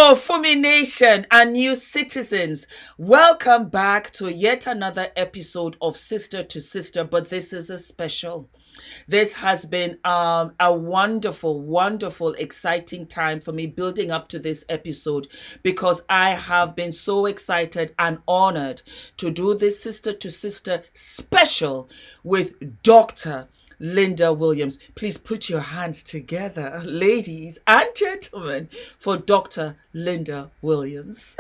Hello, Fumination and new citizens. Welcome back to yet another episode of Sister to Sister, but this is a special. This has been a wonderful, wonderful, exciting time for me building up to this episode because I have been so excited and honored to do this Sister to Sister special with Dr. Linda Williams. Please put your hands together, ladies and gentlemen, for Dr. Linda Williams.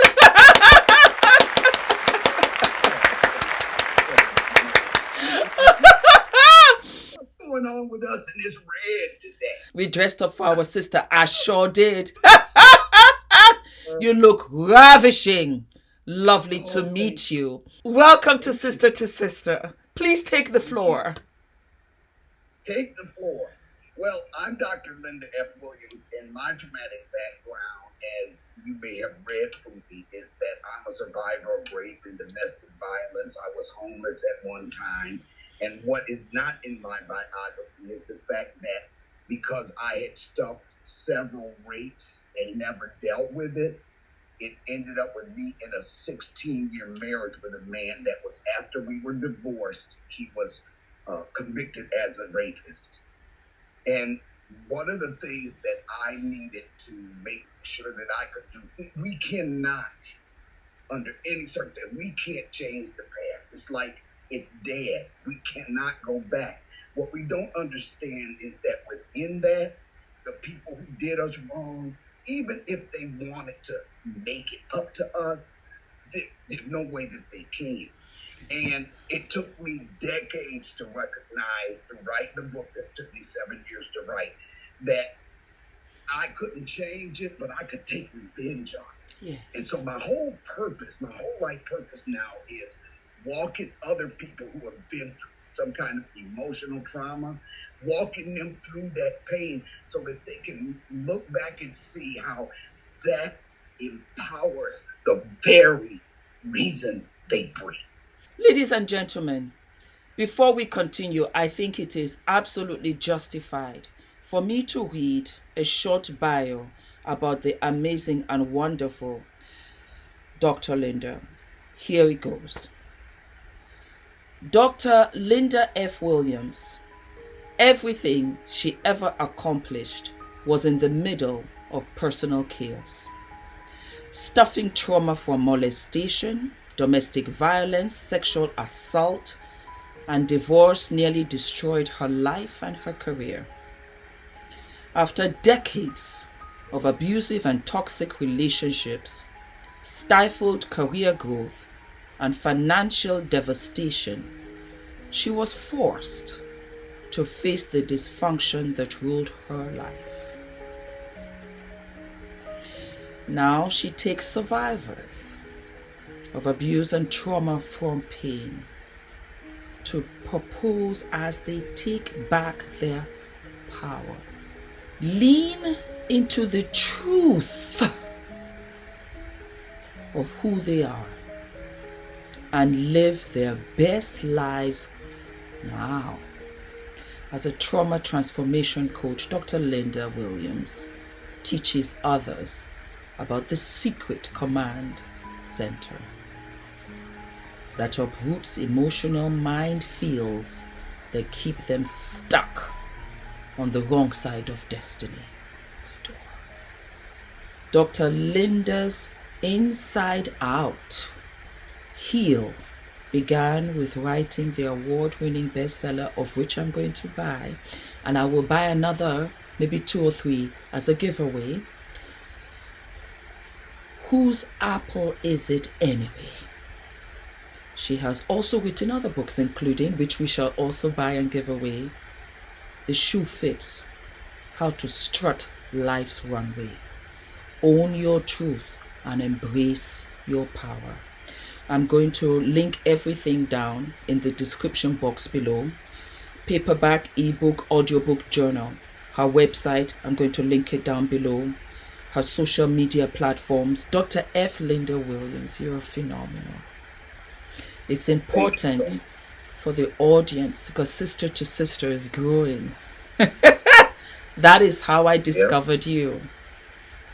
What's going on with us in this red today? We dressed up for our sister. I sure did. You look ravishing. Lovely to meet you. Welcome to Sister to Sister. Please take the floor. Take the floor. Well, I'm Dr. Linda F. Williams, and my traumatic background, as you may have read from me, is that I'm a survivor of rape and domestic violence. I was homeless at one time. And what is not in my biography is the fact that because I had stuffed several rapes and never dealt with it, it ended up with me in a 16-year marriage with a man that was, after we were divorced, he was convicted as a rapist. And one of the things that I needed to make sure that I could do, see, we cannot, under any circumstance, we can't change the past. It's like it's dead. We cannot go back. What we don't understand is that within that, the people who did us wrong, even if they wanted to make it up to us, there's no way that they can. And it took me decades to recognize, to write the book that took me 7 years to write, that I couldn't change it, but I could take revenge on it. Yes. And so my whole life purpose now is walking other people who have been through some kind of emotional trauma, walking them through that pain so that they can look back and see how that empowers the very reason they breathe. Ladies and gentlemen, before we continue, I think it is absolutely justified for me to read a short bio about the amazing and wonderful Dr. Linda. Here it goes. Dr. Linda F. Williams, everything she ever accomplished was in the middle of personal chaos. Stuffing trauma from molestation, domestic violence, sexual assault, and divorce nearly destroyed her life and her career. After decades of abusive and toxic relationships, stifled career growth, and financial devastation, she was forced to face the dysfunction that ruled her life. Now she takes survivors of abuse and trauma from pain to propose as they take back their power. Lean into the truth of who they are and live their best lives now. As a trauma transformation coach, Dr. Linda Williams teaches others about the secret command center that uproots emotional minefields that keep them stuck on the wrong side of destiny. Store. Dr. Linda's Inside Out Heal began with writing the award-winning bestseller, of which I'm going to buy, and I will buy another, maybe 2 or 3 as a giveaway. Whose apple is it anyway? She has also written other books, including, which we shall also buy and give away, The Shoe Fits, How to Strut Life's Runway, Own Your Truth and Embrace Your Power. I'm going to link everything down in the description box below. Paperback, ebook, audiobook, journal. Her website, I'm going to link it down below. Her social media platforms. Dr. F. Linda Williams, you're phenomenal. It's important for the audience because Sister to Sister is growing. That is how I discovered you.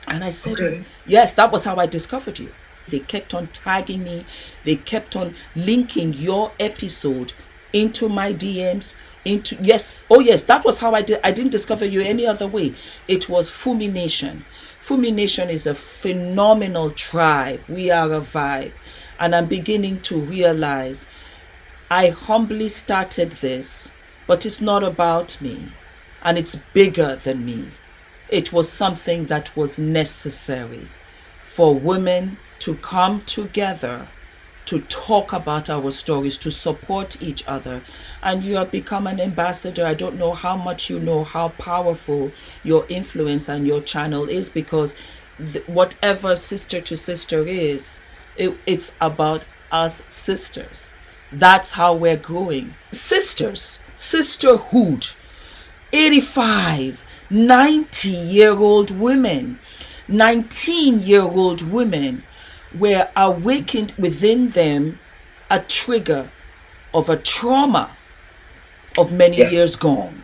And I said, Okay. yes, that was how I discovered you. They kept on tagging me. They kept on linking your episode into my DMs. Into yes, oh yes, that was how I did. I didn't discover you any other way. It was Fumination. Fumination is a phenomenal tribe. We are a vibe, and I'm beginning to realize I humbly started this, but it's not about me, and it's bigger than me. It was something that was necessary for women to come together to talk about our stories, to support each other. And you have become an ambassador. I don't know how much you know how powerful your influence and your channel is, because whatever sister to sister is, it's about us sisters. That's how we're growing. Sisters, sisterhood, 85, 90-year-old women, 19-year-old women were awakened within them a trigger of a trauma of many years gone.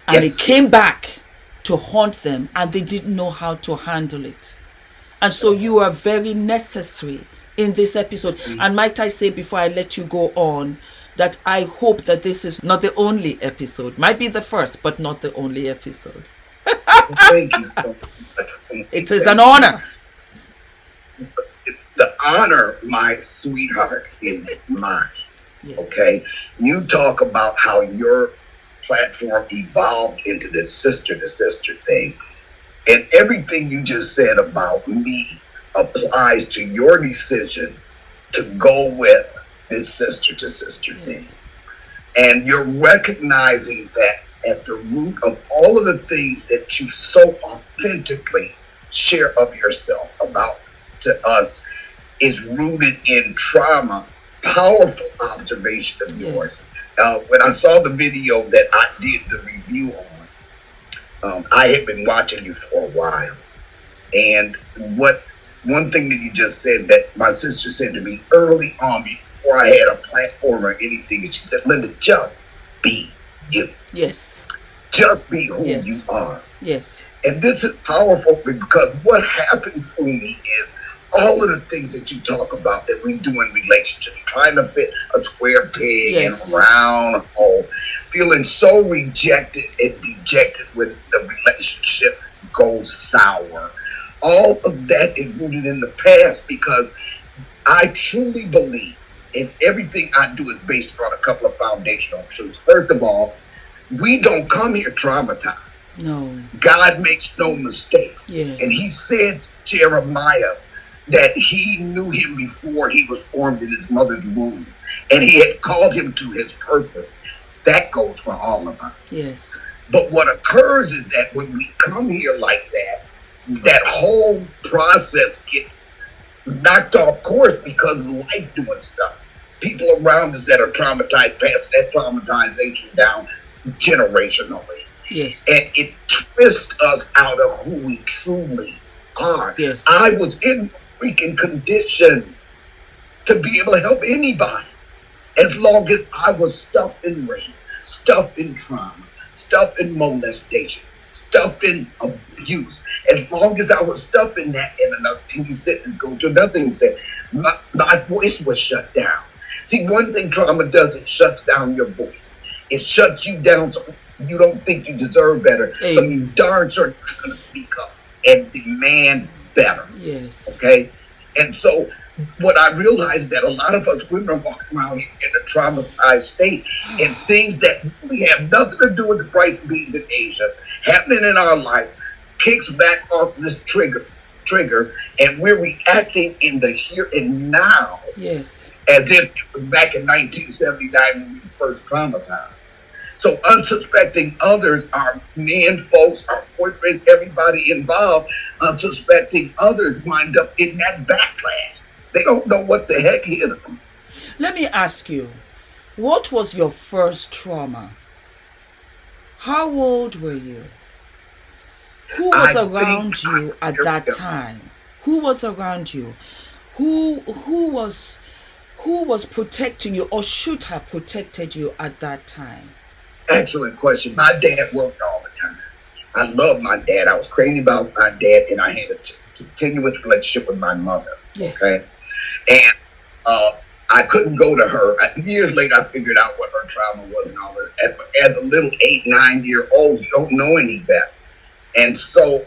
And it came back to haunt them, and they didn't know how to handle it. And so you are very necessary in this episode. And might I say, before I let you go on, that I hope that this is not the only episode. Might be the first, but not the only episode. Thank you so much. It is an honor. The honor, my sweetheart, is mine. Yeah. Okay? You talk about how your platform evolved into this sister to sister thing. And everything you just said about me applies to your decision to go with this sister to sister thing. And you're recognizing that at the root of all of the things that you so authentically share of yourself about to us is rooted in trauma. Powerful observation of yours. When I saw the video that I did the review on, I had been watching you for a while. And one thing that you just said that my sister said to me early on, before I had a platform or anything, she said, Linda, just be you. Yes. Just be who you are. Yes. And this is powerful because what happened for me is all of the things that you talk about that we do in relationships, trying to fit a square peg in a round hole, feeling so rejected and dejected when the relationship goes sour. All of that is rooted in the past, because I truly believe in everything I do is based on a couple of foundational truths. First of all, we don't come here traumatized. No. God makes no mistakes. Yes. And he said to Jeremiah that he knew him before he was formed in his mother's womb. And he had called him to his purpose. That goes for all of us. Yes. But what occurs is that when we come here like that, that whole process gets knocked off course because of life doing stuff. People around us that are traumatized pass that traumatization down generationally. Yes. And it twists us out of who we truly are. Yes. I was in freaking condition to be able to help anybody as long as I was stuffed in rape, stuffed in trauma, stuffed in molestation, stuffed in abuse. As long as I was stuffed in that, and another thing you said is go to another thing you said, my voice was shut down. See, one thing trauma does, it shuts down your voice. It shuts you down so you don't think you deserve better. Hey. So you darn sure not going to speak up and demand better. Yes. Okay? And so what I realized that a lot of us women are walking around in a traumatized state, and things that really have nothing to do with the rice beans in Asia happening in our life kicks back off this trigger, and we're reacting in the here and now. Yes. As if it was back in 1979 when we were first traumatized. So unsuspecting others, our men, folks, our boyfriends, everybody involved, unsuspecting others wind up in that backlash. They don't know what the heck hit them. Let me ask you, what was your first trauma? How old were you? Who was around you at that time? Who was around you? Who was protecting you or should have protected you at that time? Excellent question. My dad worked all the time. I love my dad. I was crazy about my dad, and I had a continuous relationship with my mother. Yes. Okay, and I couldn't go to her. Years later, I figured out what her trauma was and all that. As a little 8, 9-year-old, you don't know any better. And so,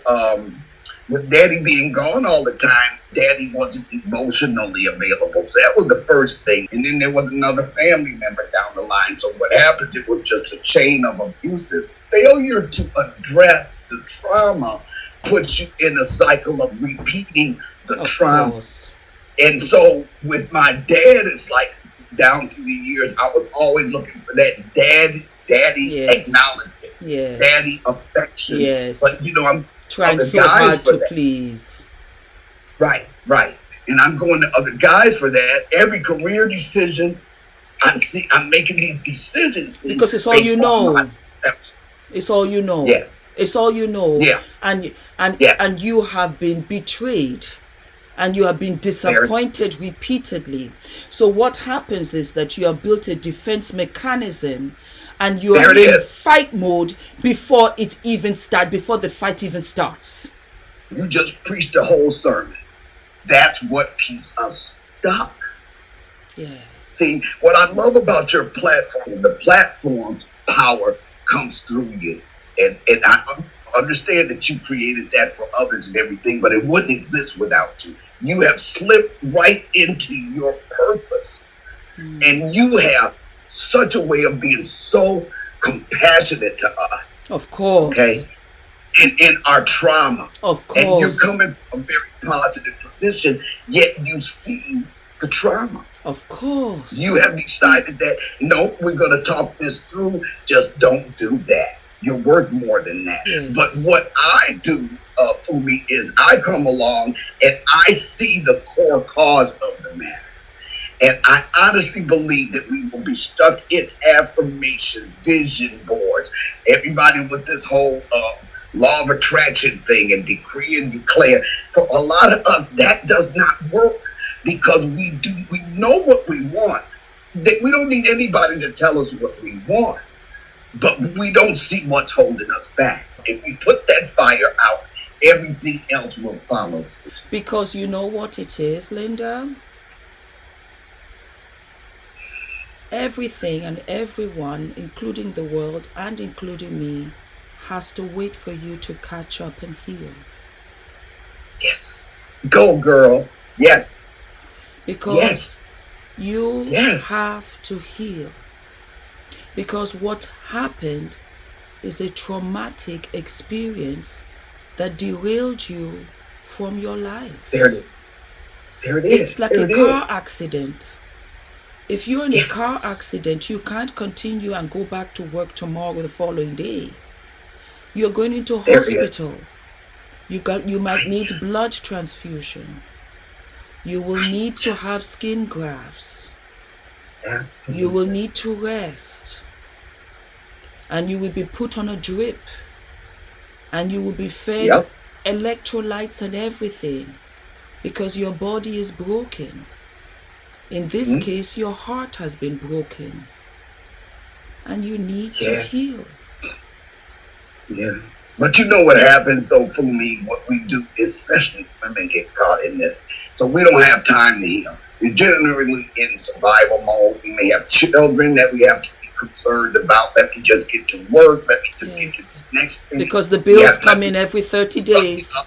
with Daddy being gone all the time, Daddy wasn't emotionally available. So that was the first thing. And then there was another family member down the line. So what happened, it was just a chain of abuses. Failure to address the trauma puts you in a cycle of repeating the trauma. Course. And so with my dad, it's like down through the years, I was always looking for that daddy Yes. acknowledgement, yes. daddy affection. Yes. But I'm trying so hard to that. Please. Right. And I'm going to other guys for that. Every career decision, I'm making these decisions because it's all you know. It's all you know. Yes. It's all you know. Yeah. And yes. and you have been betrayed. And you have been disappointed repeatedly. So what happens is that you have built a defense mechanism, and you are in fight mode before the fight even starts. You just preached the whole sermon. That's what keeps us stuck. Yeah. See, what I love about your platform, the platform's power comes through you. And I understand that you created that for others and everything, but it wouldn't exist without you. You have slipped right into your purpose. And you have such a way of being so compassionate to us. Of course. Okay? In our trauma. Of course. And you're coming from a very positive position, yet you see the trauma. Of course. You have decided that, no, we're going to talk this through. Just don't do that. You're worth more than that. Yes. But what I do, Fumi, is I come along and I see the core cause of the matter. And I honestly believe that we will be stuck in affirmation, vision boards, everybody with this whole law of attraction thing and decree and declare. For a lot of us, that does not work because we know what we want. That we don't need anybody to tell us what we want. But we don't see what's holding us back. If we put that fire out, everything else will follow suit. Because you know what it is, Linda? Everything and everyone, including the world and including me, has to wait for you to catch up and heal. Yes. Go, girl. Yes. Because you have to heal. Because what happened is a traumatic experience that derailed you from your life. There it is. It's like a car accident. If you're in a car accident, you can't continue and go back to work tomorrow or the following day. You're going into hospital. You might need blood transfusion. You will need to have skin grafts. Absolutely. You will need to rest. And you will be put on a drip. And you will be fed electrolytes and everything. Because your body is broken. In this case, your heart has been broken. And you need to heal. Yeah. But you know what happens, though, for me, what we do, especially women get caught in this. So we don't have time to heal. We're generally in survival mode. We may have children that we have to be concerned about. Let me just get to work. Let me just get to the next thing. Because the bills come in every 30 days.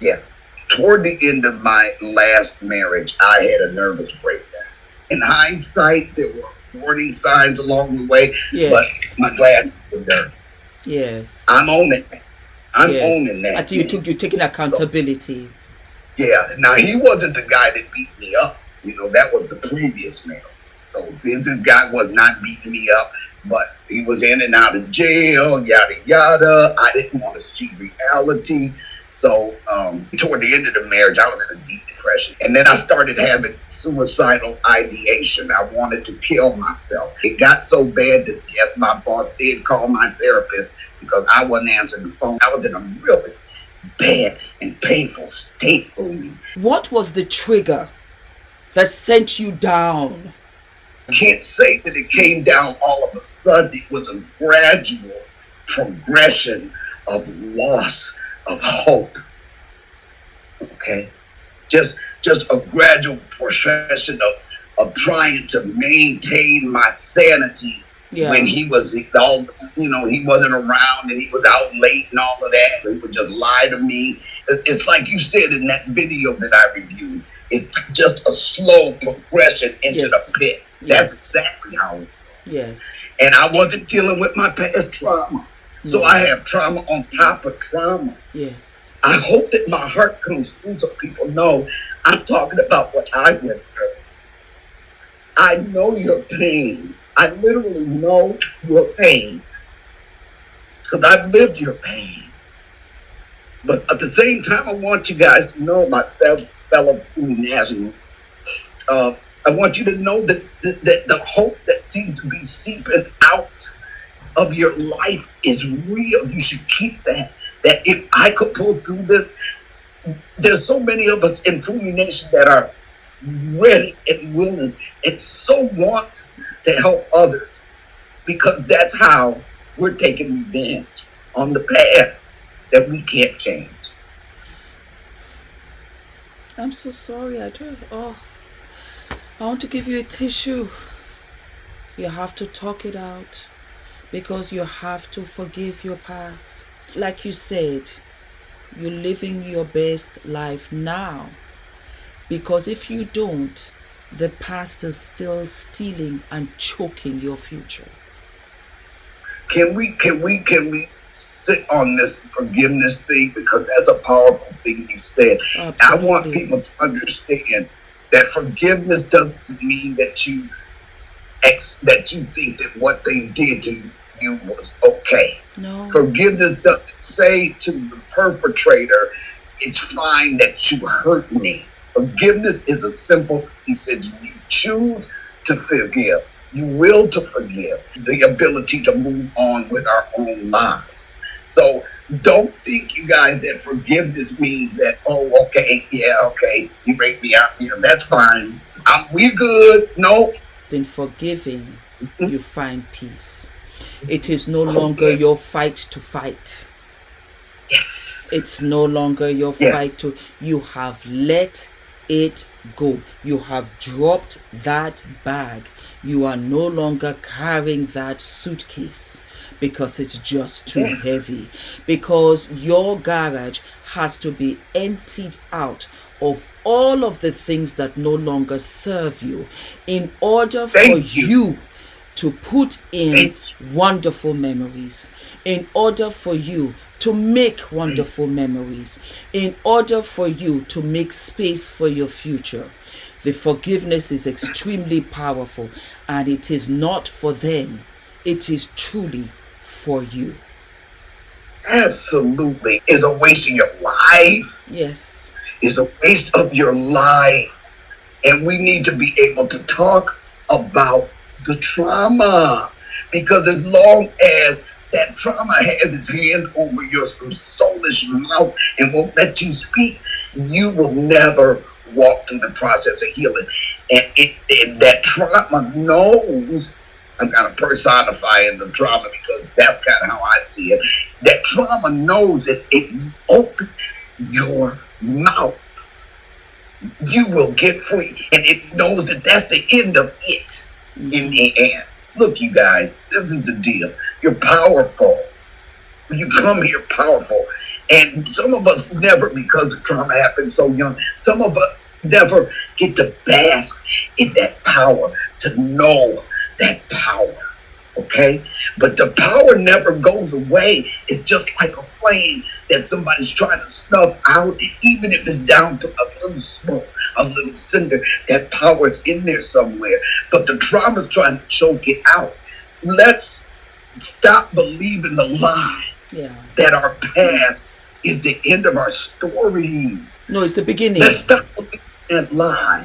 Yeah. Toward the end of my last marriage, I had a nervous breakdown. In hindsight, there were warning signs along the way, but my glasses were dirty. Yes. I'm owning that. I'm owning that. Until you're taking accountability. So, now he wasn't the guy that beat me up. You know, that was the previous man. So this guy was not beating me up, but he was in and out of jail, yada, yada. I didn't want to see reality. So toward the end of the marriage, I was in a deep depression. And then I started having suicidal ideation. I wanted to kill myself. It got so bad that my boss did call my therapist because I wasn't answering the phone. I was in a really bad and painful state for me. What was the trigger that sent you down? I can't say that it came down all of a sudden. It was a gradual progression of loss of hope. Okay, just a gradual progression of trying to maintain my sanity when he was all, he wasn't around and he was out late and all of that. He would just lie to me. It's like you said in that video that I reviewed. It's just a slow progression into the pit. That's exactly how it was. Yes. And I wasn't dealing with my past trauma. So I have trauma on top of trauma. Yes. I hope that my heart comes through so people know I'm talking about what I went through. I know your pain. I literally know your pain because I've lived your pain. But at the same time, I want you guys to know, my fellow Fumination, I want you to know that the hope that seems to be seeping out of your life is real. You should keep that. That if I could pull through this, there's so many of us in Fumination that are ready and willing and so want to help others, because that's how we're taking revenge on the past that we can't change. I'm so sorry. I want to give you a tissue. You have to talk it out because you have to forgive your past. Like you said, you're living your best life now, because if you don't, the past is still stealing and choking your future. Can we sit on this forgiveness thing, because that's a powerful thing you said. Absolutely. I want people to understand that forgiveness doesn't mean that you think that what they did to you was okay. No. Forgiveness doesn't say to the perpetrator, it's fine that you hurt me. Forgiveness is a simple, he said, you choose to forgive. You will to forgive. The ability to move on with our own lives. So don't think, you guys, that forgiveness means that, oh, okay, yeah, okay, you break me out, that's fine. We good. No. In forgiving, you find peace. It is no longer your fight to fight. Yes. It's no longer your fight to, you have let it go. You have dropped that bag. You are no longer carrying that suitcase because it's just too heavy. Because your garage has to be emptied out of all of the things that no longer serve you in order for you to put in wonderful memories, in order for you to make wonderful memories, in order for you to make space for your future. The forgiveness is extremely powerful, and it is not for them. It is truly for you. Absolutely. It's a waste of your life. Yes. It's a waste of your life. And we need to be able to talk about the trauma, because as long as that trauma has its hand over your soulish mouth and won't let you speak, you will never walk through the process of healing. And that trauma knows, I'm kind of personifying the trauma because that's kind of how I see it. That trauma knows that if you open your mouth, you will get free. And it knows that that's the end of it. In the end. Look, you guys, this is the deal. You're powerful. You come here powerful. And some of us never, because the trauma happened so young, some of us never get to bask in that power, to know that power. Okay? But the power never goes away. It's just like a flame that somebody's trying to snuff out, even if it's down to a little smoke, a little cinder. That power is in there somewhere. But the trauma's trying to choke it out. Let's stop believing the lie that our past is the end of our stories. No, it's the beginning. Let's stop believing that lie.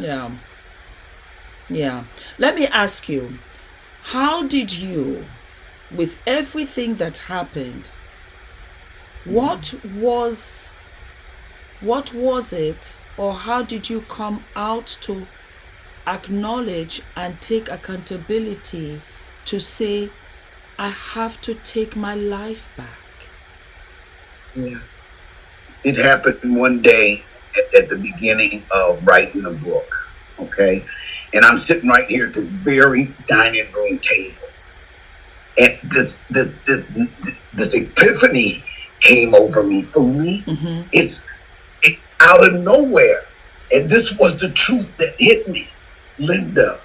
Yeah. Let me ask you, how did you, with everything that happened, what was it, or how did you come out to acknowledge and take accountability to say, I have to take my life back? Yeah. It happened one day at the beginning of writing a book. Okay. And I'm sitting right here at this very dining room table. And this epiphany came over me, Fumi. Mm-hmm. It's out of nowhere. And this was the truth that hit me. Linda,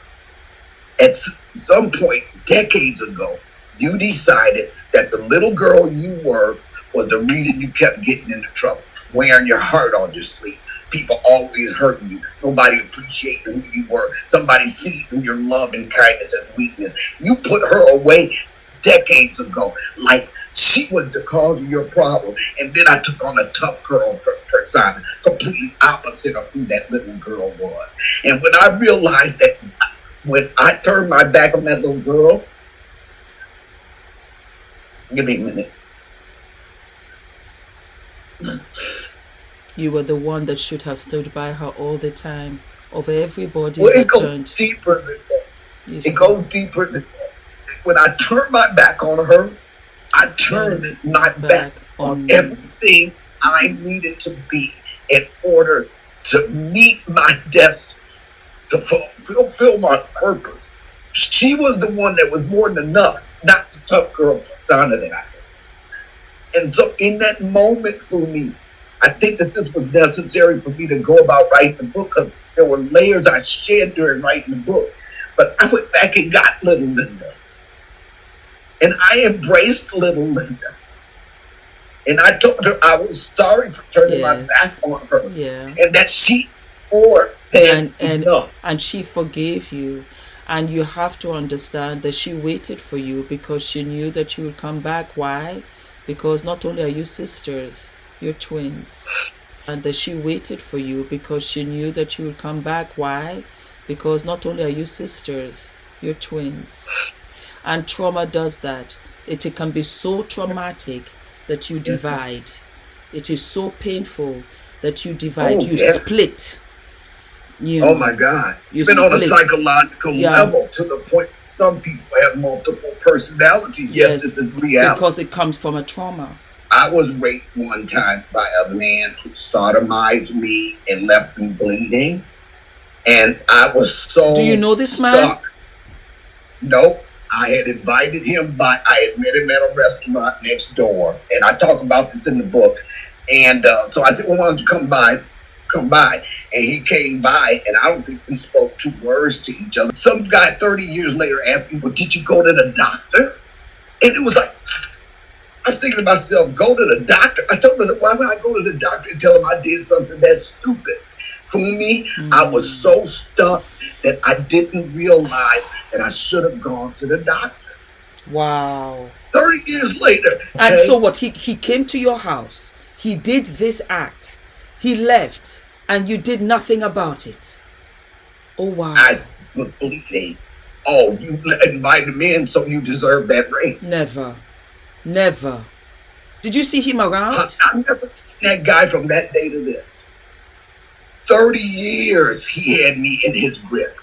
at some point decades ago, you decided that the little girl you were was the reason you kept getting into trouble, wearing your heart on your sleeve. People always hurting you. Nobody appreciating who you were. Somebody seeing your love and kindness as weakness. You put her away decades ago, like she was the cause of your problem. And then I took on a tough girl persona, completely opposite of who that little girl was. And when I realized that, when I turned my back on that little girl, give me a minute. You were the one that should have stood by her all the time, over everybody Well, that it goes turned. deeper than that. It goes deeper than that. When I turned my back on her, I turned my back on everything I needed to be in order to meet my destiny, to fulfill my purpose. She was the one that was more than enough, not the tough girl persona that I did. And so in that moment for me, I think that this was necessary for me to go about writing the book, because there were layers I shed during writing the book. But I went back and got little Linda. And I embraced little Linda. And I told her I was sorry for turning my back on her. Yeah. And that she's more than enough. And she forgave you. And you have to understand that she waited for you because she knew that you would come back. Why? Because not only are you sisters, you're twins. And that she waited for you because she knew that you would come back. Why? Because not only are you sisters, you're twins. And trauma does that. It can be so traumatic that you divide. It is so painful that you divide. You split. Oh my God. It's been on a psychological level, to the point some people have multiple personalities. Yes, this is reality. Because it comes from a trauma. I was raped one time by a man who sodomized me and left me bleeding. And I was so. Do you know this man? No. I had invited him by, I had met him at a restaurant next door. And I talk about this in the book. And so I said, well, why don't you come by? And he came by, and I don't think we spoke 2 words to each other. Some guy 30 years later asked me, well, did you go to the doctor? And it was like, I'm thinking to myself, go to the doctor? I told myself, why would I go to the doctor and tell him I did something that's stupid? For me, I was so stuck that I didn't realize that I should have gone to the doctor. Wow. 30 years later. Okay? And so what? He came to your house. He did this act. He left. And you did nothing about it. Oh, wow. I was bleeding. Oh, you invited me in, so you deserve that rape. Never. Never. Did you see him around? I've never seen that guy from that day to this. 30 years he had me in his grip.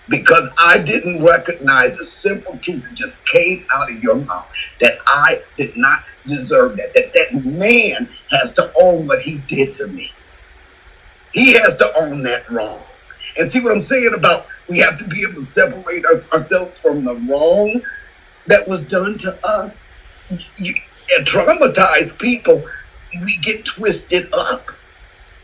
Because I didn't recognize a simple truth that just came out of your mouth, that I did not deserve that. That man has to own what he did to me. He has to own that wrong. And see what I'm saying about we have to be able to separate ourselves from the wrong that was done to us. And traumatized people, we get twisted up.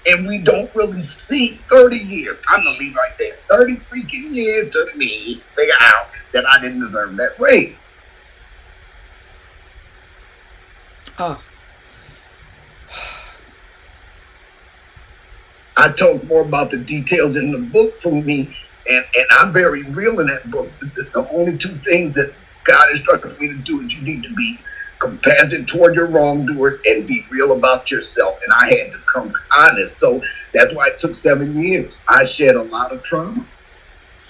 And we don't really see 30 years. I'm going to leave right there. 30 freaking years to me figure out that I didn't deserve that rape. Oh. I talk more about the details in the book for me, and I'm very real in that book. The only 2 things that God instructed me to do is you need to be compassionate toward your wrongdoer and be real about yourself. And I had to come honest. So that's why it took 7 years. I shed a lot of trauma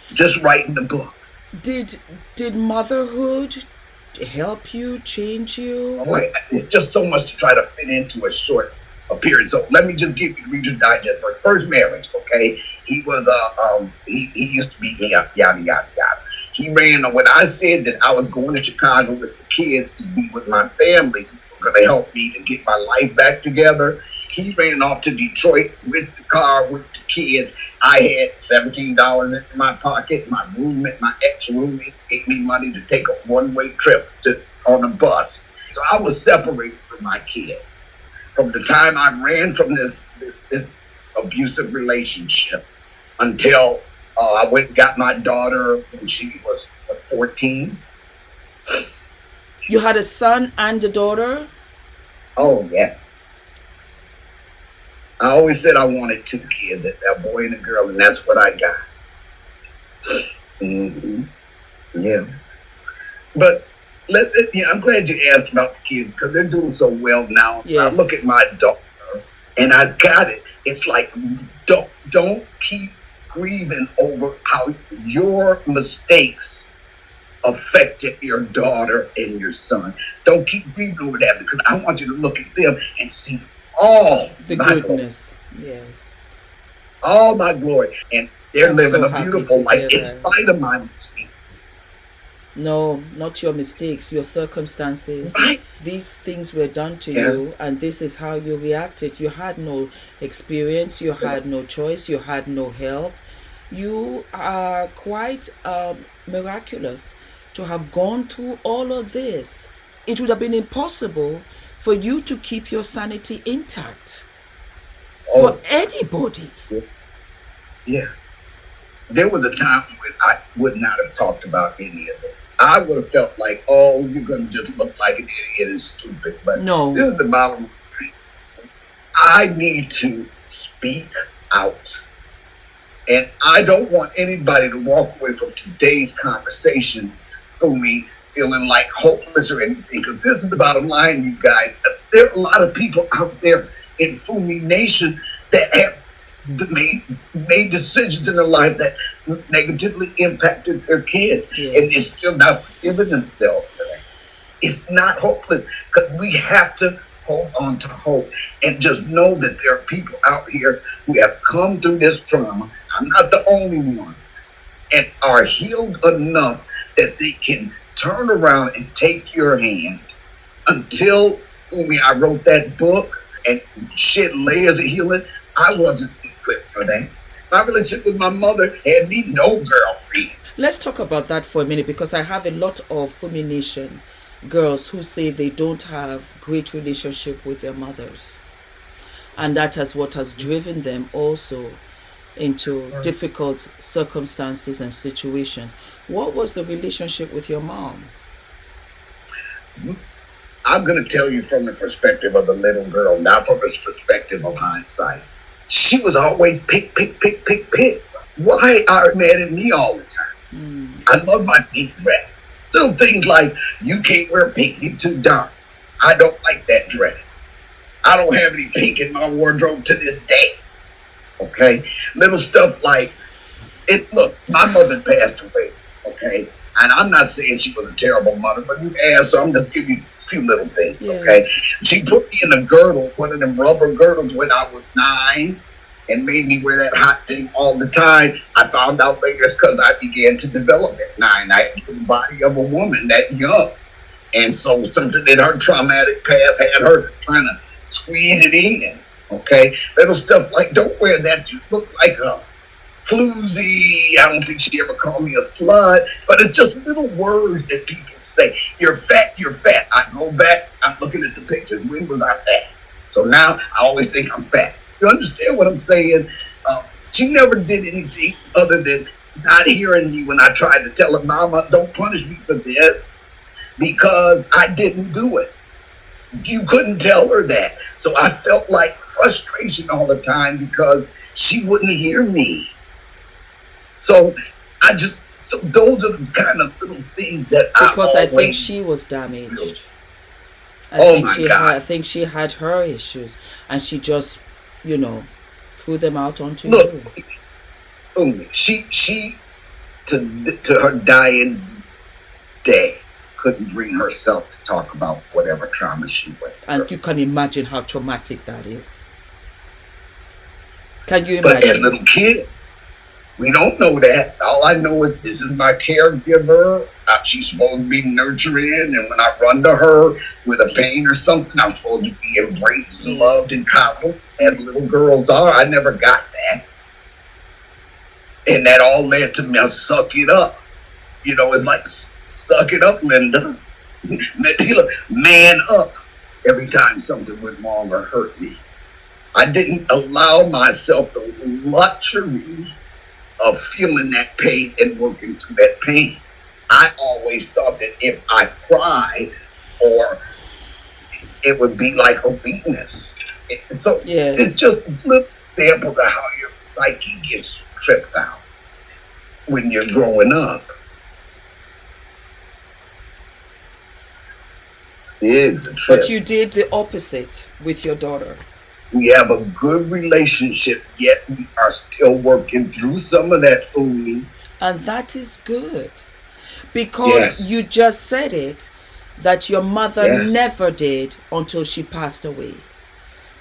just writing the book. Did motherhood help you, change you? Boy, it's just so much to try to fit into a short period. So let me just give you the Reader's Digest. My first marriage, okay? He was he used to beat me up, yada yada yada. He ran when I said that I was going to Chicago with the kids to be with my family going to help me to get my life back together. He ran off to Detroit with the car, with the kids. I had $17 in my pocket. My roommate, my ex-roommate, gave me money to take a one-way trip on a bus. So I was separated from my kids. From the time I ran from this abusive relationship until I went and got my daughter when she was 14. You had a son and a daughter? Oh, yes. I always said I wanted 2 kids, a boy and a girl, and that's what I got. Mm-hmm. Yeah. But I'm glad you asked about the kids because they're doing so well now. Yes. I look at my daughter and I got it. It's like, don't keep grieving over how your mistakes affected your daughter and your son. Don't keep grieving over that, because I want you to look at them and see all the my goodness. Glory. Yes. All my glory. And they're living a beautiful life in that. spite of my mistakes. No, not your mistakes, your circumstances. Right. These things were done to Yes. you, and this is how you reacted. You had no experience, you had no choice, you had no help. You are quite miraculous to have gone through all of this. It would have been impossible for you to keep your sanity intact. For anybody. Yeah. There was a time when I would not have talked about any of this. I would have felt like, oh, you're going to just look like an idiot and stupid. But no, this is the bottom line. I need to speak out. And I don't want anybody to walk away from today's conversation, Fumi, feeling like hopeless or anything. Because this is the bottom line, you guys. There are a lot of people out there in Fumination that have made decisions in their life that negatively impacted their kids, and they're still not forgiving themselves for that. It's not hopeless, because we have to hold on to hope and just know that there are people out here who have come through this trauma. I'm not the only one, and are healed enough that they can turn around and take your hand. Until I wrote that book and shed layers of healing, I wasn't equipped for that. My relationship with my mother had me no girlfriend. Let's talk about that for a minute, because I have a lot of Fumination girls who say they don't have great relationship with their mothers, and that is what has driven them also into difficult circumstances and situations. What was the relationship with your mom? I'm going to tell you from the perspective of the little girl, not from the perspective of hindsight. She was always pick. Why are you mad at me all the time? I love my pink dress. Little things like, you can't wear pink, you're too dark. I don't like that dress. I don't have any pink in my wardrobe to this day. Okay? Little stuff like, look, my mother passed away, okay? And I'm not saying she was a terrible mother, but you asked, so I'm just giving you a few little things, okay? She put me in a girdle, one of them rubber girdles, when I was 9, and made me wear that hot thing all the time. I found out later it's because I began to develop at 9. I had the body of a woman that young. And so something in her traumatic past had her trying to squeeze it in, okay? Little stuff like, don't wear that. You look like a floozy. I don't think she ever called me a slut, but it's just little words that people say. You're fat, you're fat. I go back, I'm looking at the pictures. When was I fat? So now I always think I'm fat. You understand what I'm saying? She never did anything other than not hearing me when I tried to tell her, Mama, don't punish me for this, because I didn't do it. You couldn't tell her that. So I felt like frustration all the time because she wouldn't hear me. So those are the kind of little things that I think she was damaged. I think she had her issues, and she just, threw them out onto you. Look, she to her dying day couldn't bring herself to talk about whatever trauma she went through. And you can imagine how traumatic that is. Can you imagine? But as little kids, We don't know that. All I know is this is my caregiver. She's supposed to be nurturing, and when I run to her with a pain or something, I'm supposed to be embraced and loved and coddled as little girls are. I never got that. And that all led to me, suck it up. You know, it's like, suck it up, Linda. Man up every time something went wrong or hurt me. I didn't allow myself the luxury of feeling that pain and working through that pain. I always thought that if I cried, or it would be like a weakness. So it's just little examples of how your psyche gets tripped out when you're growing up. It's a trip. But you did the opposite with your daughter. We have a good relationship, yet we are still working through some of that, Fumi. And that is good. Because you just said it, that your mother never did until she passed away.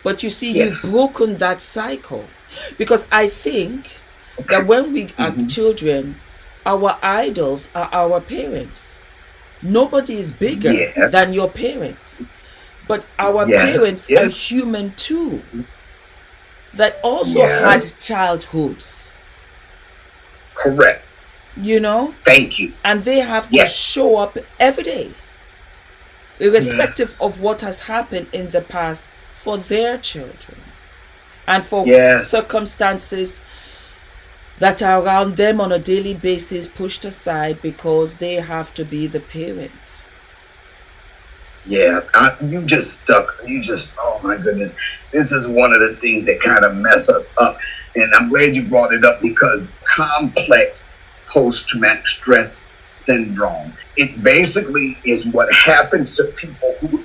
But you see, you've broken that cycle. Because I think that when we are children, our idols are our parents. Nobody is bigger than your parent. But our parents are human too, that also had childhoods. Correct. You know? Thank you. And they have to show up every day, irrespective of what has happened in the past, for their children. And for circumstances that are around them on a daily basis pushed aside because they have to be the parent. Yeah, you just, oh my goodness. This is one of the things that kind of mess us up. And I'm glad you brought it up, because complex post-traumatic stress syndrome, it basically is what happens to people who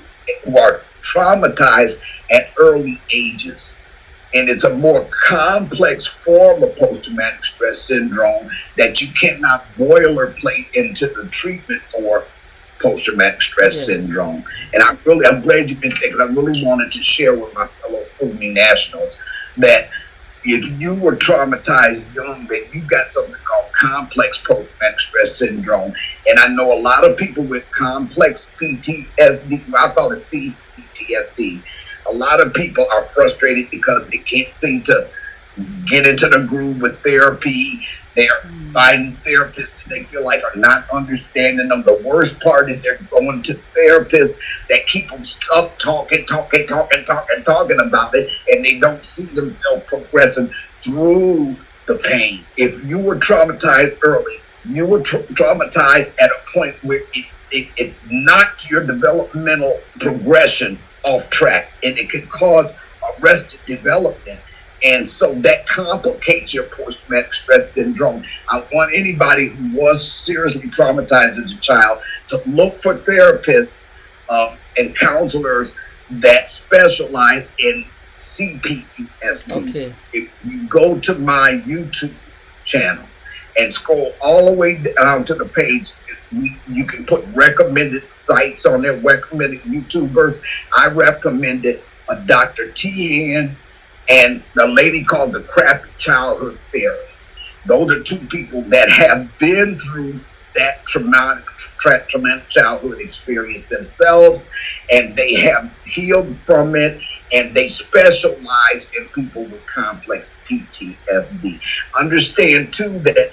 are traumatized at early ages. And it's a more complex form of post-traumatic stress syndrome that you cannot boilerplate into the treatment for post-traumatic stress syndrome. And I'm glad you've been there, because I really wanted to share with my fellow Fumi nationals that if you were traumatized young, that you got something called complex post-traumatic stress syndrome. And I know a lot of people with complex PTSD, I call it CPTSD. A lot of people are frustrated because they can't seem to get into the groove with therapy. They're finding therapists that they feel like are not understanding them. The worst part is they're going to therapists that keep them stuck talking about it, and they don't see themselves progressing through the pain. If you were traumatized early, you were traumatized at a point where it knocked your developmental progression off track, and it can cause arrested development. And so that complicates your post-traumatic stress syndrome. I want anybody who was seriously traumatized as a child to look for therapists and counselors that specialize in CPTSD. Okay. If you go to my YouTube channel and scroll all the way down to the page, you can put recommended sites on there, recommended YouTubers. I recommended a Dr. T. and the lady called the Crappy Childhood Fairy. Those are two people that have been through that traumatic childhood experience themselves, and they have healed from it, and they specialize in people with complex PTSD. Understand too that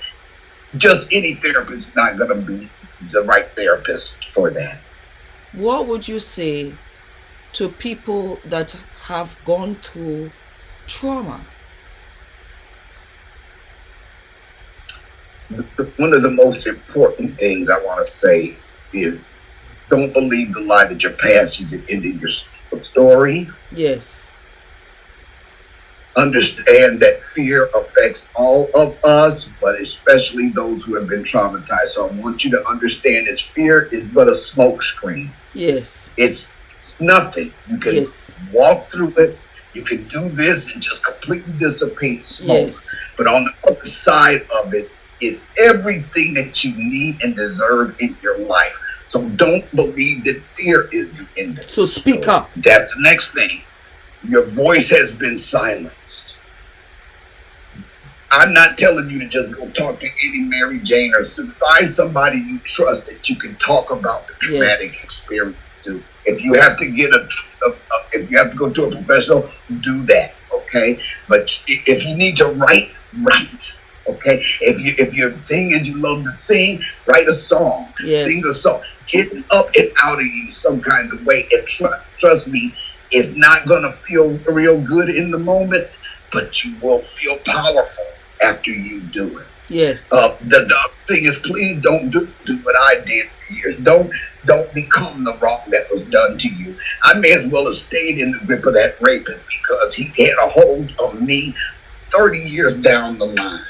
just any therapist is not going to be the right therapist for that. What would you say to people that have gone through trauma? One of the most important things I want to say is, don't believe the lie that your past is the end of your story. Yes. Understand that fear affects all of us, but especially those who have been traumatized. So I want you to understand that fear is but a smoke screen. Yes. It's nothing. You can walk through it. You can do this and just completely dissipate smoke. Yes. But on the other side of it is everything that you need and deserve in your life. So don't believe that fear is the end of it. So speak up. That's the next thing. Your voice has been silenced. I'm not telling you to just go talk to any Mary Jane, or find somebody you trust that you can talk about the traumatic experience to. If you have to get if you have to go to a professional, do that, okay? But if you need to write, okay? If your thing is you love to sing, write a song, sing a song, get it up and out of you some kind of way. And trust me, it's not gonna feel real good in the moment, but you will feel powerful after you do it. Yes. The other thing is, please don't do what I did for years. Don't become the wrong that was done to you. I may as well have stayed in the grip of that rapist, because he had a hold on me 30 years down the line.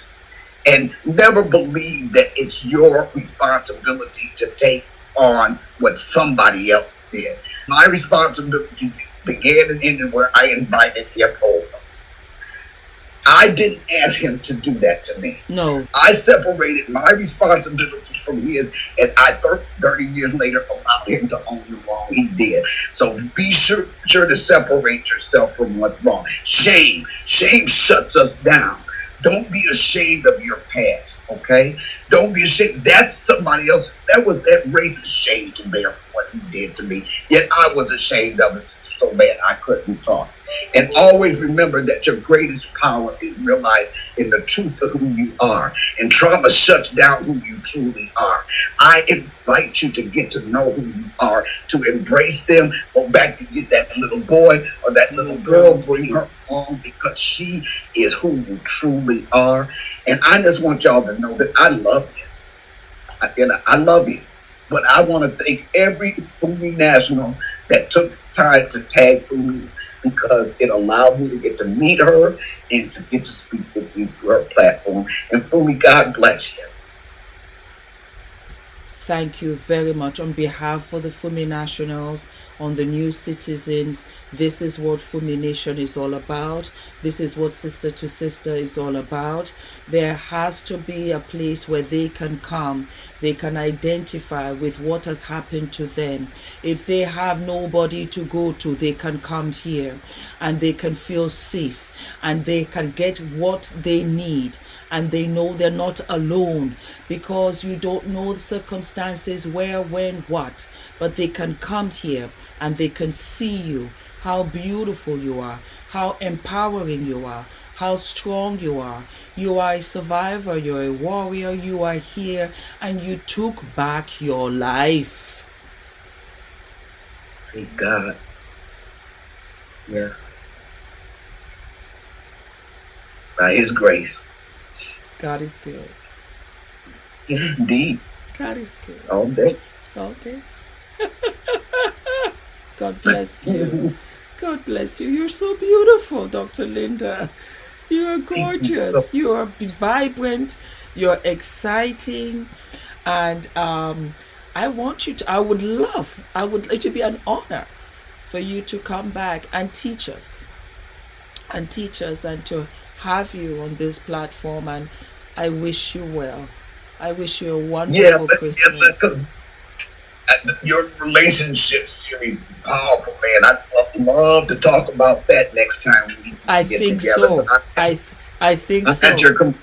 And never believe that it's your responsibility to take on what somebody else did. My responsibility began and ended where I invited him over. I didn't ask him to do that to me. No. I separated my responsibility from his, and I 30 years later allowed him to own the wrong he did. So be sure to separate yourself from what's wrong. Shame shuts us down. Don't be ashamed of your past, okay? Don't be ashamed. That's somebody else. That rapist shame to bear what he did to me. Yet I was ashamed of it so bad I couldn't talk. And always remember that your greatest power is realized in the truth of who you are. And trauma shuts down who you truly are. I invite you to get to know who you are, to embrace them. Go back and get that little boy or that little girl, bring her along, because she is who you truly are. And I just want y'all to know that I love you. I love you. But I want to thank every Fumi National that took the time to tag Fumi, because it allowed me to get to meet her and to get to speak with you through her platform. And Fumi, God bless you. Thank you very much. On behalf of the Fumi Nationals, on the new citizens, this is what Fumination is all about. This is what Sister to Sister is all about. There has to be a place where they can come. They can identify with what has happened to them. If they have nobody to go to, they can come here and they can feel safe and they can get what they need, and they know they're not alone, because you don't know the circumstances, where, when, what, but they can come here and they can see you, how beautiful you are, how empowering you are, how strong you are. You are a survivor, you're a warrior, you are here and you took back your life. Thank God. Yes. By His grace. God is good. Indeed. God is good. All day. All day. God bless you. God bless you. You're so beautiful, Dr. Linda. You're gorgeous. You're vibrant. You're exciting. And I want you to, it would be an honor for you to come back and teach us. And to have you on this platform. And I wish you well. I wish you a wonderful Christmas. Your relationship series is powerful, man. I'd love to talk about that next time we get together. I think so.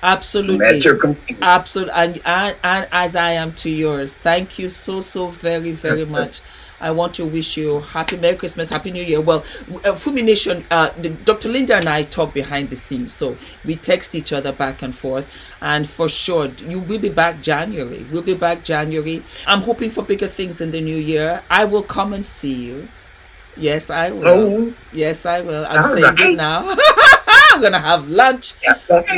Absolutely. Absolutely. And as I am to yours. Thank you so very, very much. I want to wish you happy Merry Christmas, Happy New Year. Well, Fumination, Dr. Linda and I talk behind the scenes, so we text each other back and forth. And for sure, you will be back January. We'll be back January. I'm hoping for bigger things in the new year. I will come and see you. Yes, I will. Oh. Yes, I will. I'm saying it now. I'm going to have lunch.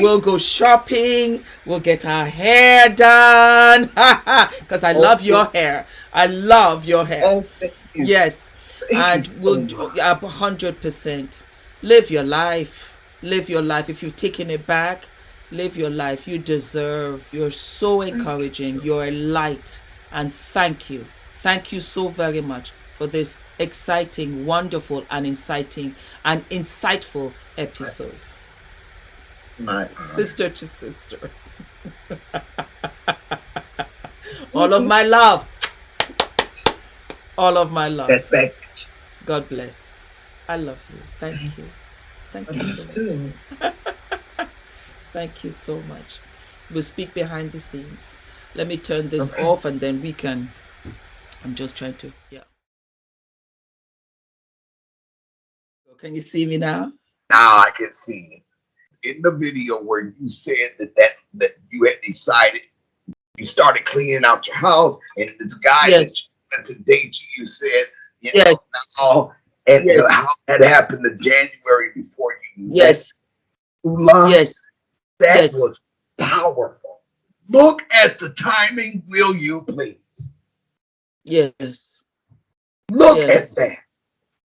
We'll go shopping. We'll get our hair done. Because I love your hair. I love your hair. Oh, thank you. Yes. Thank and we'll do 100%. Live your life. Live your life. If you've taken it back, live your life. You deserve. You're so encouraging. You're a light. And thank you. Thank you so very much for this exciting, wonderful, and inciting and insightful episode. Sister to sister. All of my love. All of my love. That's back. God bless. I love you. Thank you. Thank you so much. Thank you so much. We'll speak behind the scenes. Let me turn this Okay. off and then we can. I'm just trying to, yeah. Can you see me now? Now I can see in the video where you said that you had decided you started cleaning out your house, and this guy Yes. that you wanted to date you said, Yes. now, and Yes. how that happened in January before you Yes. met Ula, Yes. that Yes. was powerful. Look at the timing, will you please? Yes. Look Yes. at that.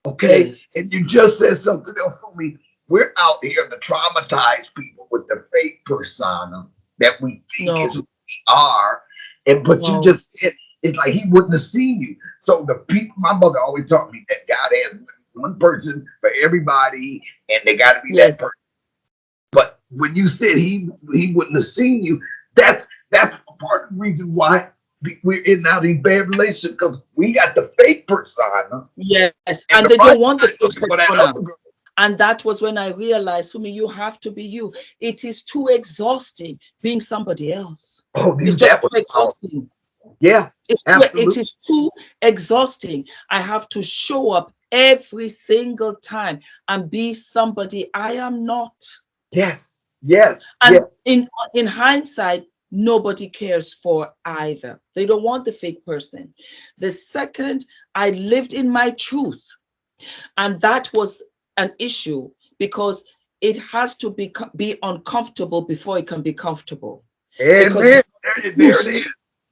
Okay? Yes. And you just said something else for me. We're out here to traumatize people with the fake persona that we think No. is who we are. But you No. just said it's like he wouldn't have seen you. So the people, my mother always taught me that God has one person for everybody, and they got to be that Yes. person. But when you said he wouldn't have seen you, that's part of the reason why we're in now these bad relationships, because we got the fake persona. Yes. And And the they right don't want the side fake for that persona. other girl. And that was when I realized, for me, you have to be you. It is too exhausting being somebody else. Oh, It's dude, just that too was powerful. exhausting. Yeah, It absolutely. is too exhausting. I have to show up every single time and be somebody I am not. Yes, yes, And yes. in hindsight, nobody cares for either. They don't want the fake person. The second, I lived in my truth. And that was an issue because it has to be uncomfortable before it can be comfortable. Because Amen. There it is.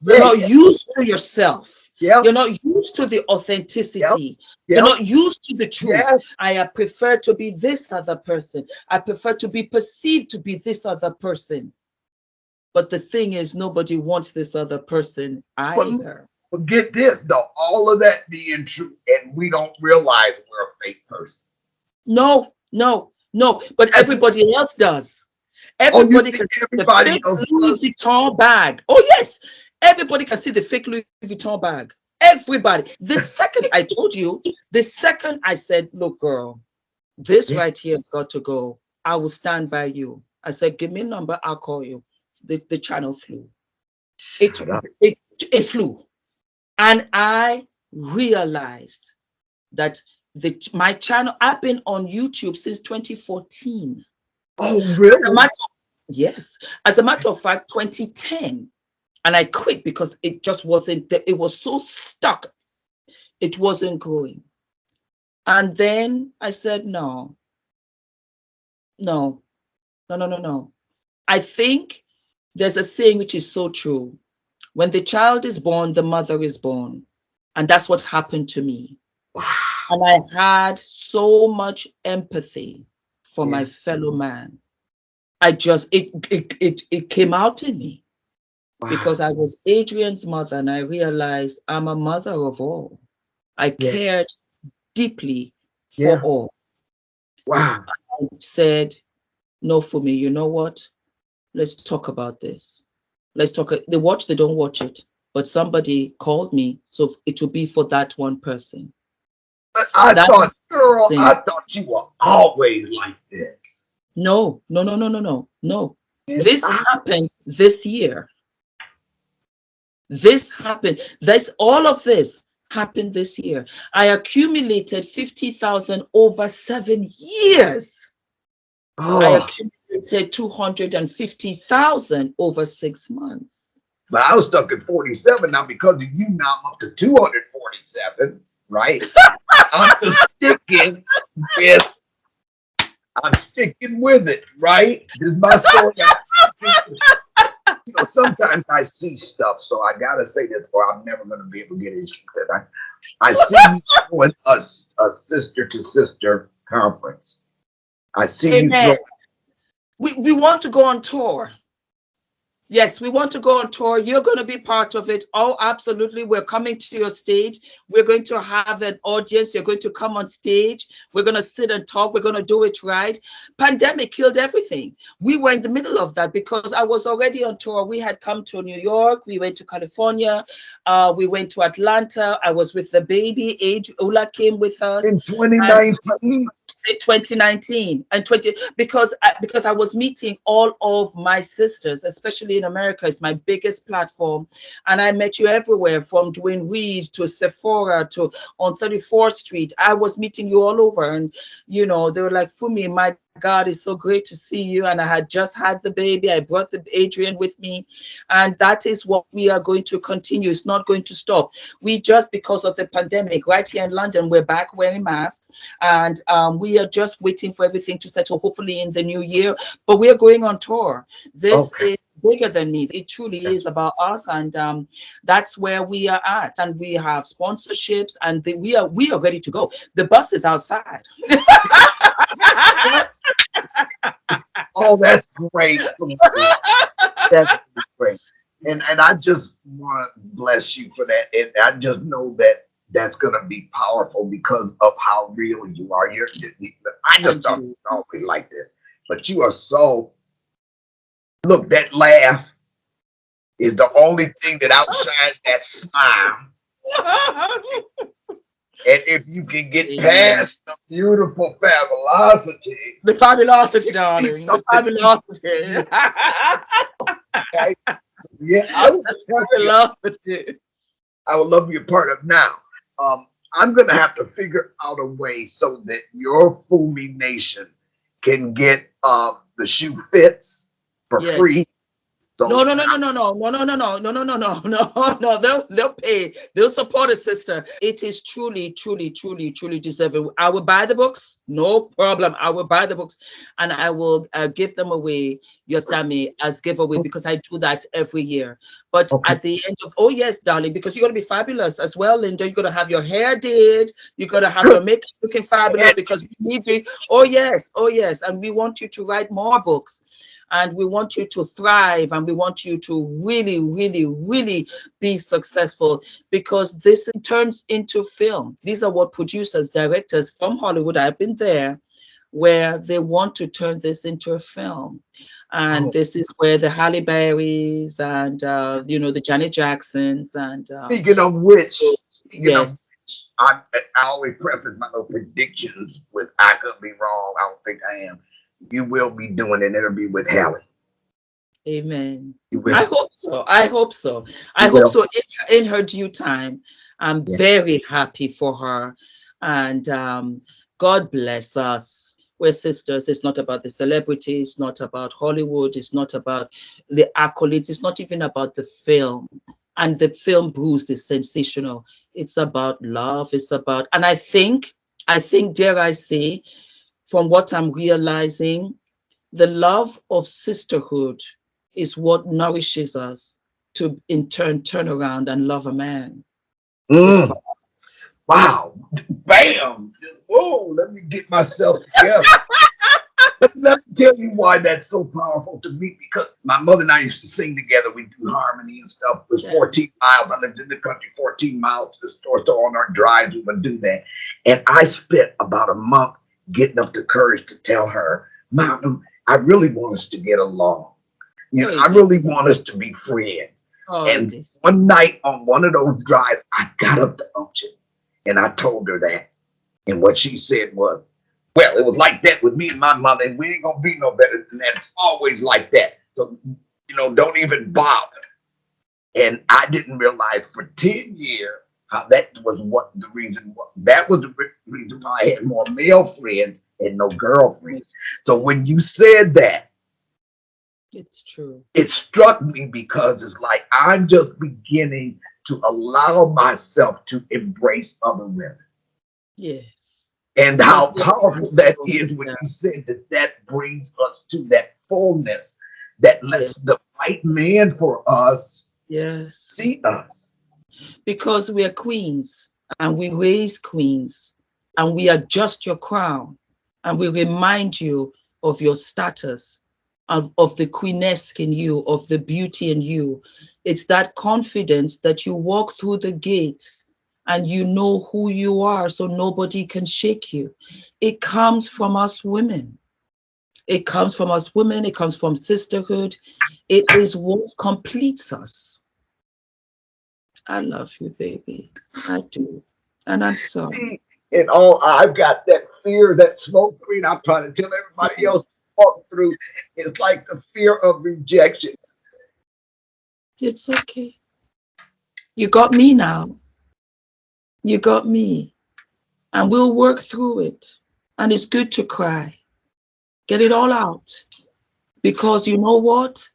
you're Yeah, not yeah, used to yourself. yeah, You're not used to the yeah, authenticity. yeah, You're not used to the truth. yes. I prefer to be this other person. I prefer to be perceived to be this other person. But the thing is, nobody wants this other person But, either. but get this though, all of that being true, and we don't realize we're a fake person. No, no, no. But That's, everybody else does. oh, you Everybody think can see the everybody fake else Louis does? Vuitton bag. Oh, yes. Everybody can see the fake Louis Vuitton bag. Everybody. The second I told you, the second I said, look, girl, this Yeah. right here has got to go. I will stand by you. I said, give me a number. I'll call you. The channel flew. It, Shut up. it flew. And I realized that my channel, I've been on YouTube since 2014. Oh, As a really? matter Yes. As a matter of fact, 2010, and I quit because it just wasn't, it was so stuck. It wasn't growing. And then I said, no, no, no, no, no, no. I think there's a saying which is so true. When the child is born, the mother is born. And that's what happened to me. Wow. And I had so much empathy for my Yeah. fellow man. I just, it came out in me. Because Wow. I was Adrian's mother and I realized I'm a mother of all. I Yeah. cared deeply for Yeah. all. Wow. I said, no, for me, you know what? Let's talk about this. Let's talk. They don't watch it, but somebody called me, so it will be for that one person. But I That thought, girl, thing. I thought you were always like this. No, no, no, no, no, no, no. It's This happened this year. This happened. All of this happened this year. I accumulated 50,000 over 7 years. I oh, accumulated 250,000 over 6 months. but I was stuck at 47 now because of you. Now I'm up to 247, right? I'm just sticking with. I'm sticking with it, right? This is my story. Sometimes I see stuff, so I gotta say this, or I'm never gonna be able to get into it. I see you doing a sister to sister conference. I see you Amen. throw. We want to go on tour. Yes, we want to go on tour. You're going to be part of it. Oh, absolutely. We're coming to your stage. We're going to have an audience. You're going to come on stage. We're going to sit and talk. We're going to do it right. Pandemic killed everything. We were in the middle of that because I was already on tour. We had come to New York. We went to California. We went to Atlanta. I was with the baby. Ula came with us. In And 2019. in 2019 and 20 because I was meeting all of my sisters, especially in America. It's my biggest platform, and I met you everywhere, from Dwayne Reed to Sephora to on 34th Street. I was meeting you all over, and they were like, Fumi, my God, it's so great to see you. And I had just had the baby. I brought the Adrian with me, and that is what we are going to continue. It's not going to stop. We just, because of the pandemic, right here in London, we're back wearing masks, and we are just waiting for everything to settle, hopefully in the new year. But we are going on tour. This is bigger than me. It truly is about us, and that's where we are at. And we have sponsorships, and we are ready to go. The bus is outside. Oh, that's great. That's great. And I just want to bless you for that. And I just know that that's going to be powerful because of how real you are. I just don't always like this, but you are so. Look, that laugh is the only thing that outshines that smile. And if you can get past the beautiful fabulosity, the fabulosity, darling, the fabulosity. Okay? Yeah, I would love to be a part of. Now, I'm gonna have to figure out a way so that your Fumination can get the shoe fits for free. So no. They'll pay. They'll support a sister. It is truly deserving. I will buy the books, no problem. I will buy the books, and I will give them away, you understand me, as giveaway, because I do that every year. But at the end of, oh yes, darling, because you're gonna be fabulous as well, Linda. You're gonna have your hair did. You're gonna have your makeup looking fabulous, because we need it. Oh yes, and we want you to write more books. And we want you to thrive, and we want you to really be successful, because this turns into film. These are what producers, directors from Hollywood, I've been there, where they want to turn this into a film. And this is where the Halle Berrys and the Janet Jacksons and speaking of which, I always preface my little predictions with I could be wrong. I don't think I am. You will be doing an interview with Halle. Amen. I hope so. I hope so in her due time. I'm very happy for her. And God bless us. We're sisters. It's not about the celebrity. It's not about Hollywood. It's not about the accolades. It's not even about the film. And the film Bruised is sensational. It's about love. It's about, and I think, dare I say, from what I'm realizing, the love of sisterhood is what nourishes us to, in turn, turn around and love a man. Wow. Bam. Whoa, let me get myself together. Let me tell you why that's so powerful to me, because my mother and I used to sing together. We do harmony and stuff. It was 14 miles. I lived in the country, 14 miles to the store. So on our drives, we would do that. And I spent about a month getting up the courage to tell her, Mom, I really want us to get along. I really want us to be friends. And one night on one of those drives, I got up to unction and I told her that. And what she said was, well, it was like that with me and my mother, and we ain't gonna be no better than that. It's always like that. So, don't even bother. And I didn't realize for 10 years how that was the reason why I had more male friends and no girlfriends. So when you said that, it's true. It struck me, because it's like I'm just beginning to allow myself to embrace other women. Yes. And how powerful that is when you said that brings us to that fullness that lets the right man for us see us. Because we are queens, and we raise queens, and we adjust your crown, and we remind you of your status, of the queenesque in you, of the beauty in you. It's that confidence that you walk through the gate and you know who you are, so nobody can shake you. It comes from us women. It comes from us women. It comes from sisterhood. It is what completes us. I love you, baby. I do. And I'm sorry. See, I've got that fear, that smoke screen I'm trying to tell everybody else to walk through, is like the fear of rejection. It's okay. You got me now. You got me. And we'll work through it. And it's good to cry. Get it all out. Because you know what?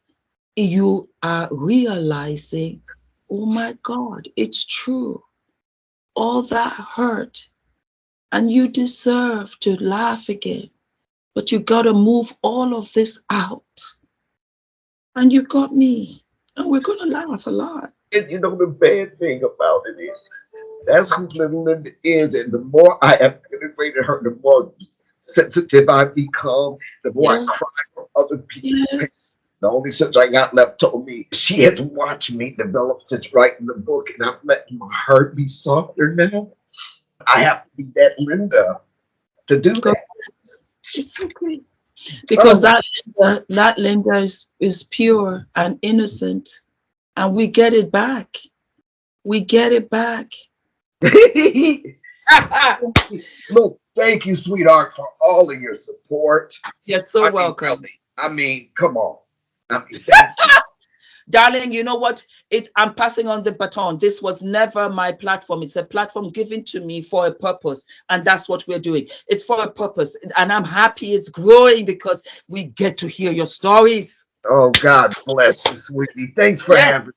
You are realizing, oh my God, it's true. All that hurt. And you deserve to laugh again. But you got to move all of this out. And you got me. And we're going to laugh a lot. And you know, the bad thing about it is, that's who little Linda is. And the more I have integrated her, the more sensitive I become, the more I Yes. cry for other people. Yes. The only sister I got left told me she had watched me develop since writing the book, and I'm letting my heart be softer now. I have to be that Linda to do Go. that. It's okay. Because Oh, that Linda is pure and innocent. And we get it back. We get it back. look, thank you, sweetheart, for all of your support. You're so welcome. Really, I mean, come on. I mean, thank you. Darling, you know what? I'm passing on the baton. This was never my platform. It's a platform given to me for a purpose. And that's what we're doing. It's for a purpose. And I'm happy it's growing because we get to hear your stories. Oh, God bless you, sweetie. Thanks for having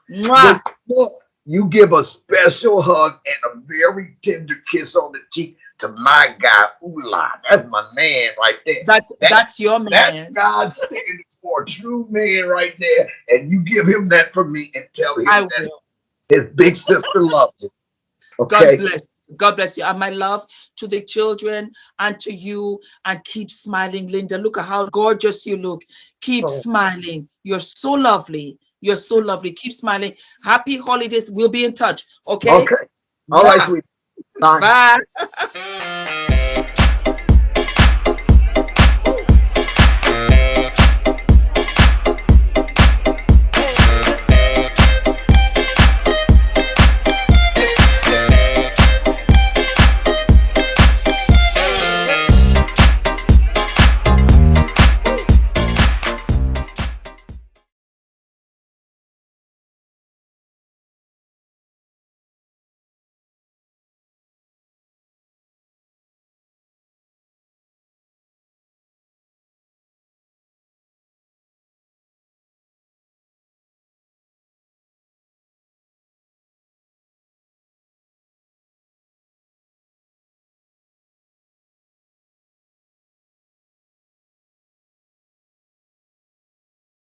me. Mwah. Look, you give a special hug and a very tender kiss on the cheek to my guy, Ula. That's my man right there. That's your man. That's God standing for a true man right there. And you give him that from me and tell him I that will. his big sister loves him. God Okay. bless. God bless you. And my love to the children and to you. And keep smiling, Linda. Look at how gorgeous you look. Keep smiling. You're so lovely. You're so lovely. Keep smiling. Happy holidays. We'll be in touch. Okay? Okay. All right, sweetie. Bye. Bye.